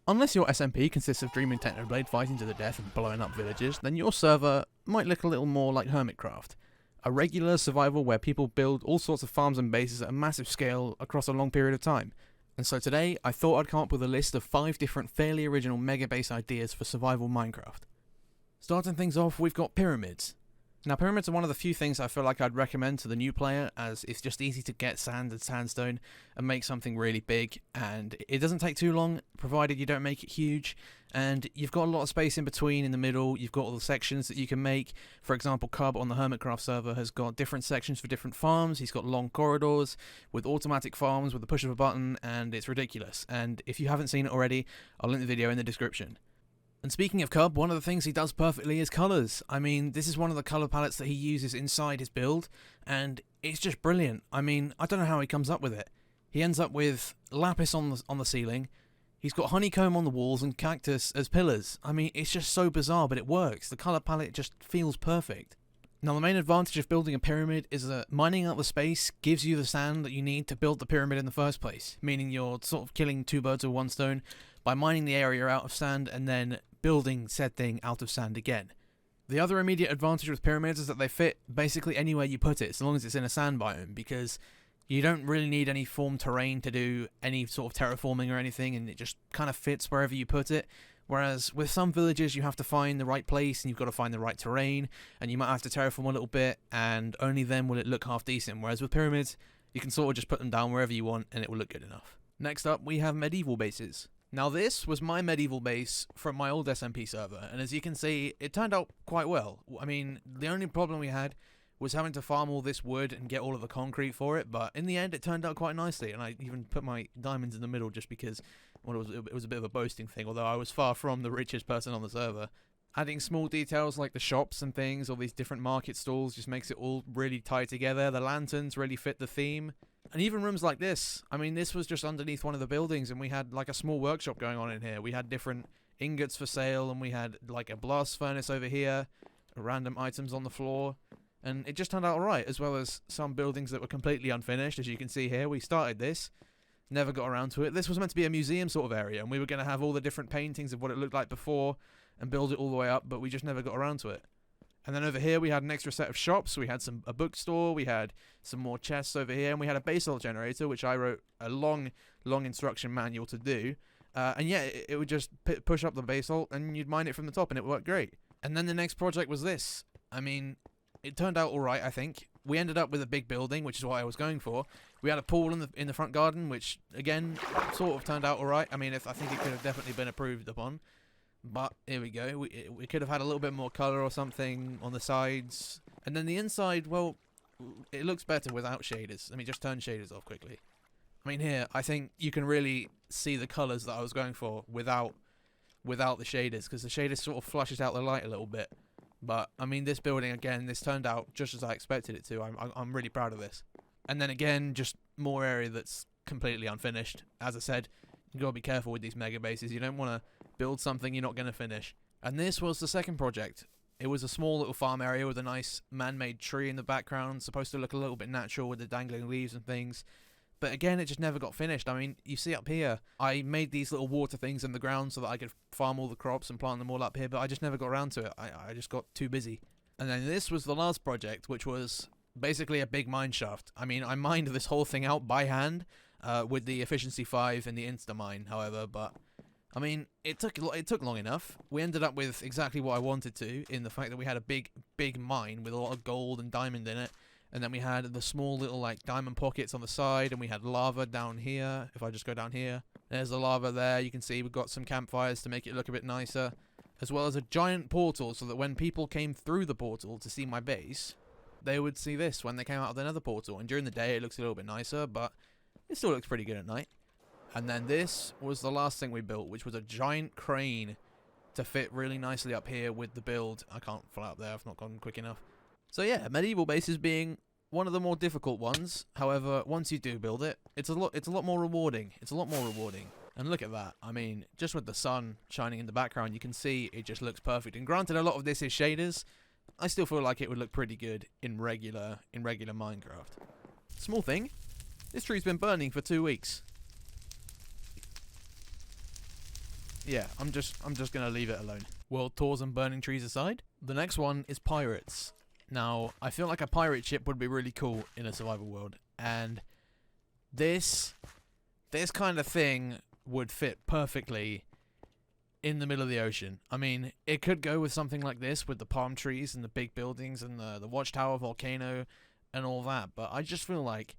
Unless your SMP consists of dreaming Technoblade fighting to the death and blowing up villages, then your server might look a little more like Hermitcraft, a regular survival where people build all sorts of farms and bases at a massive scale across a long period of time. And so today, I thought I'd come up with a list of 5 different fairly original Megabase ideas for survival Minecraft. Starting things off, we've got pyramids. Now, pyramids are one of the few things I feel like I'd recommend to the new player, as it's just easy to get sand and sandstone and make something really big, and it doesn't take too long, provided you don't make it huge, and you've got a lot of space in between, in the middle, you've got all the sections that you can make. For example, Cub on the Hermitcraft server has got different sections for different farms. He's got long corridors with automatic farms with the push of a button, and it's ridiculous. And if you haven't seen it already, I'll link the video in the description. And speaking of Cub, one of the things he does perfectly is colours. I mean, this is one of the colour palettes that he uses inside his build, and it's just brilliant. I mean, I don't know how he comes up with it. He ends up with lapis on the ceiling, he's got honeycomb on the walls and cactus as pillars. I mean, it's just so bizarre, but it works. The colour palette just feels perfect. Now, the main advantage of building a pyramid is that mining out the space gives you the sand that you need to build the pyramid in the first place, meaning you're sort of killing 2 birds with 1 stone by mining the area out of sand and then building said thing out of sand again. The other immediate advantage with pyramids is that they fit basically anywhere you put it, as long as it's in a sand biome, because you don't really need any formed terrain to do any sort of terraforming or anything, and it just kind of fits wherever you put it. Whereas with some villages you have to find the right place, and you've got to find the right terrain, and you might have to terraform a little bit, and only then will it look half decent. Whereas with pyramids, you can sort of just put them down wherever you want, and it will look good enough. Next up, we have medieval bases. Now, this was my medieval base from my old SMP server, and as you can see, it turned out quite well. I mean, the only problem we had was having to farm all this wood and get all of the concrete for it, but in the end it turned out quite nicely, and I even put my diamonds in the middle just because, well, it was a bit of a boasting thing, although I was far from the richest person on the server. Adding small details like the shops and things, all these different market stalls, just makes it all really tie together. The lanterns really fit the theme. And even rooms like this, I mean, this was just underneath one of the buildings, and we had like a small workshop going on in here. We had different ingots for sale, and we had like a blast furnace over here, random items on the floor, and it just turned out alright, as well as some buildings that were completely unfinished. As you can see here, we started this, never got around to it. This was meant to be a museum sort of area, and we were going to have all the different paintings of what it looked like before and build it all the way up, but we just never got around to it. And then over here we had an extra set of shops. We had a bookstore, we had some more chests over here, and we had a basalt generator, which I wrote a long instruction manual to do. And yeah, it would just push up the basalt, and you'd mine it from the top, and it worked great. And then the next project was this. I mean, it turned out alright, I think. We ended up with a big building, which is what I was going for. We had a pool in the front garden, which, again, sort of turned out alright. I mean, I think it could have definitely been improved upon. But here we go, we could have had a little bit more colour or something on the sides. And then the inside, well, it looks better without shaders. Let me just turn shaders off quickly. I mean, here, I think you can really see the colours that I was going for without the shaders, because the shaders sort of flushes out the light a little bit. But, I mean, this building, again, this turned out just as I expected it to. I'm really proud of this. And then again, just more area that's completely unfinished. As I said, you've got to be careful with these mega bases. You don't want to build something you're not going to finish. And this was the second project. It was a small little farm area with a nice man-made tree in the background, supposed to look a little bit natural with the dangling leaves and things. But again, it just never got finished. I mean, you see up here, I made these little water things in the ground so that I could farm all the crops and plant them all up here, but I just never got around to it. I just got too busy. And then this was the last project, which was basically a big mine shaft. I mean, I mined this whole thing out by hand with the efficiency 5 and the insta-mine, however, but I mean, it took long enough. We ended up with exactly what I wanted to, in the fact that we had a big mine with a lot of gold and diamond in it, and then we had the small little like diamond pockets on the side, and we had lava down here. If I just go down here, there's the lava there. You can see we've got some campfires to make it look a bit nicer, as well as a giant portal, so that when people came through the portal to see my base, they would see this when they came out of the nether portal. And during the day it looks a little bit nicer, but it still looks pretty good at night. And then this was the last thing we built, which was a giant crane to fit really nicely up here with the build. I can't fly up there, I've not gone quick enough. So yeah, medieval bases being one of the more difficult ones. However, once you do build it, it's a lot more rewarding. It's a lot more rewarding. And look at that. I mean, just with the sun shining in the background, you can see it just looks perfect. And granted, a lot of this is shaders. I still feel like it would look pretty good in regular Minecraft. Small thing, this tree's been burning for 2 weeks. yeah, I'm just gonna leave it alone. World tours and burning trees aside, the next one is pirates. Now, I feel like a pirate ship would be really cool in a survival world, and this kind of thing would fit perfectly in the middle of the ocean. I mean, it could go with something like this, with the palm trees and the big buildings and the watchtower volcano and all that, but I just feel like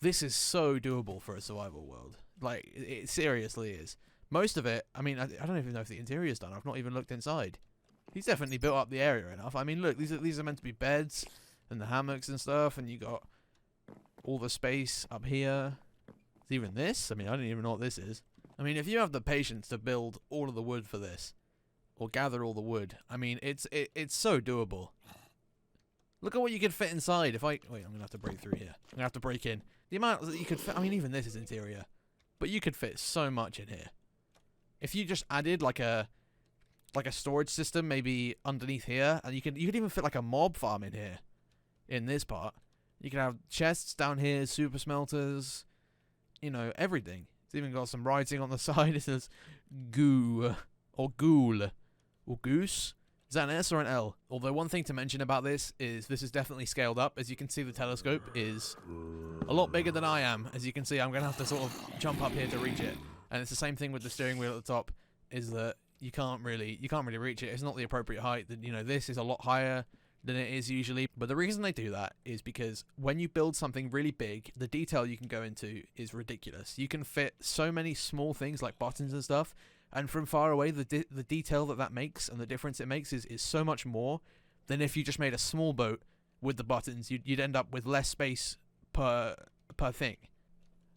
this is so doable for a survival world. Like, it seriously is. Most of it, I mean, I don't even know if the interior's done. I've not even looked inside. He's definitely built up the area enough. I mean, look, these are meant to be beds and the hammocks and stuff, and you got all the space up here. Is even this? I mean, I don't even know what this is. I mean, if you have the patience to build all of the wood for this, or gather all the wood, I mean, it's so doable. Look at what you can fit inside. Wait, I'm gonna have to break through here. I'm gonna have to break in. The amount that you could fit, I mean, even this is interior, but you could fit so much in here. If you just added like a storage system maybe underneath here, and you could even fit like a mob farm in here, in this part. You can have chests down here, super smelters, you know, everything. It's even got some writing on the side. It says goo or ghoul or goose. Is that an S or an L? Although one thing to mention about this is definitely scaled up. As you can see, the telescope is a lot bigger than I am. As you can see, I'm going to have to sort of jump up here to reach it. And it's the same thing with the steering wheel at the top, is that you can't really reach it. It's not the appropriate height. You know, this is a lot higher than it is usually. But the reason they do that is because when you build something really big, the detail you can go into is ridiculous. You can fit so many small things like buttons and stuff, and from far away, the detail that makes and the difference it makes is so much more than if you just made a small boat with the buttons. You'd end up with less space per thing.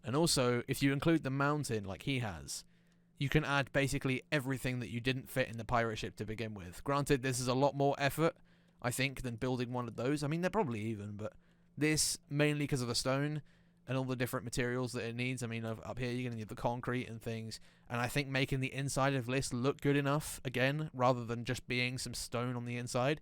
And also, if you include the mountain like he has, you can add basically everything that you didn't fit in the pirate ship to begin with. Granted, this is a lot more effort, I think, than building one of those. I mean, they're probably even, but this, mainly because of the stone and all the different materials that it needs. I mean, up here you're going to need the concrete and things, and I think making the inside of this look good enough, again, rather than just being some stone on the inside,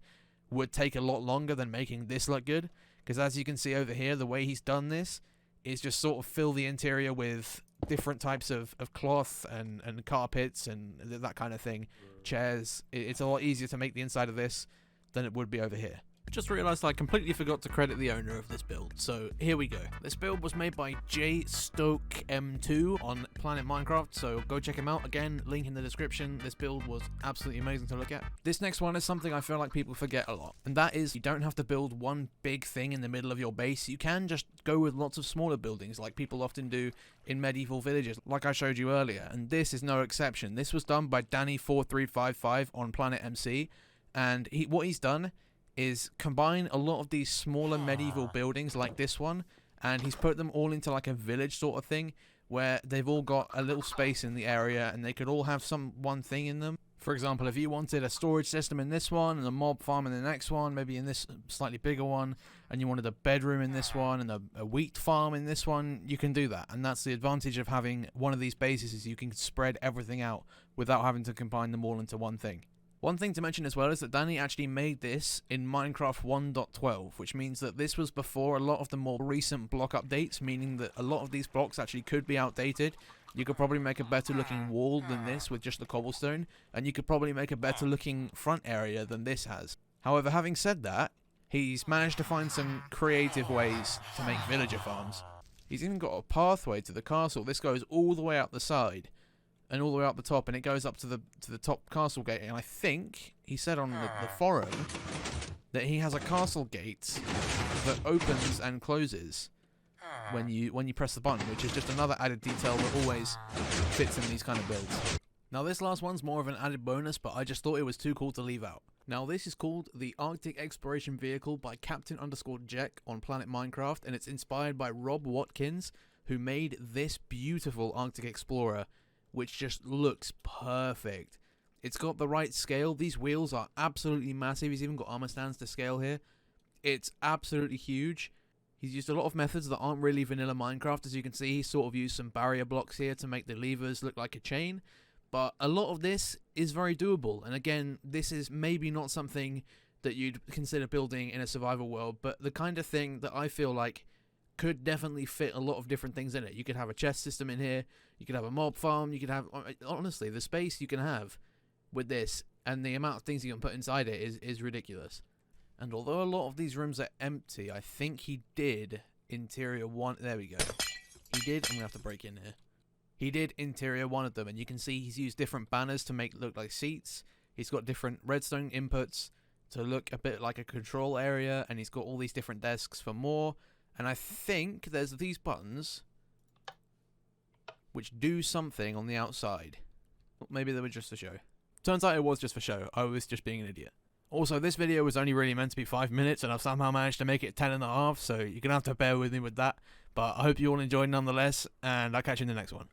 would take a lot longer than making this look good, because as you can see over here, the way he's done this is just sort of fill the interior with different types of cloth and carpets and that kind of thing, chairs. It's a lot easier to make the inside of this than it would be over here. Just realised I completely forgot to credit the owner of this build, so here we go. This build was made by JStokeM2 on Planet Minecraft, so go check him out. Again, link in the description. This build was absolutely amazing to look at. This next one is something I feel like people forget a lot, and that is you don't have to build one big thing in the middle of your base. You can just go with lots of smaller buildings like people often do in medieval villages, like I showed you earlier, and this is no exception. This was done by Danny4355 on Planet MC, and what he's done is combine a lot of these smaller medieval buildings like this one, and he's put them all into like a village sort of thing where they've all got a little space in the area and they could all have one thing in them. For example, if you wanted a storage system in this one and a mob farm in the next one, maybe in this slightly bigger one, and you wanted a bedroom in this one and a wheat farm in this one, you can do that. And that's the advantage of having one of these bases, is you can spread everything out without having to combine them all into one thing. One thing to mention as well is that Danny actually made this in Minecraft 1.12, which means that this was before a lot of the more recent block updates, meaning that a lot of these blocks actually could be outdated. You could probably make a better looking wall than this with just the cobblestone, and you could probably make a better looking front area than this has. However, having said that, he's managed to find some creative ways to make villager farms. He's even got a pathway to the castle. This goes all the way up the side and all the way up the top, and it goes up to the top castle gate. And I think he said on the forum that he has a castle gate that opens and closes when you press the button, which is just another added detail that always fits in these kind of builds. Now this last one's more of an added bonus, but I just thought it was too cool to leave out. Now this is called the Arctic Exploration Vehicle by Captain_Jack on Planet Minecraft, and it's inspired by Rob Watkins, who made this beautiful Arctic Explorer, which just looks perfect. It's got the right scale. These wheels are absolutely massive. He's even got armor stands to scale here. It's absolutely huge. He's used a lot of methods that aren't really vanilla Minecraft. As you can see, he's sort of used some barrier blocks here to make the levers look like a chain. But a lot of this is very doable. And again, this is maybe not something that you'd consider building in a survival world, but the kind of thing that I feel like could definitely fit a lot of different things in it. You could have a chest system in here, you could have a mob farm, you could have, honestly, the space you can have with this and the amount of things you can put inside it is ridiculous. And although a lot of these rooms are empty, I think he did interior one. There we go. He did. I'm gonna have to break in here. He did interior one of them, and you can see he's used different banners to make it look like seats. He's got different redstone inputs to look a bit like a control area, and he's got all these different desks for more. And I think there's these buttons which do something on the outside. Maybe they were just for show. Turns out it was just for show. I was just being an idiot. Also, this video was only really meant to be 5 minutes, and I've somehow managed to make it 10.5, so you're going to have to bear with me with that. But I hope you all enjoyed nonetheless, and I'll catch you in the next one.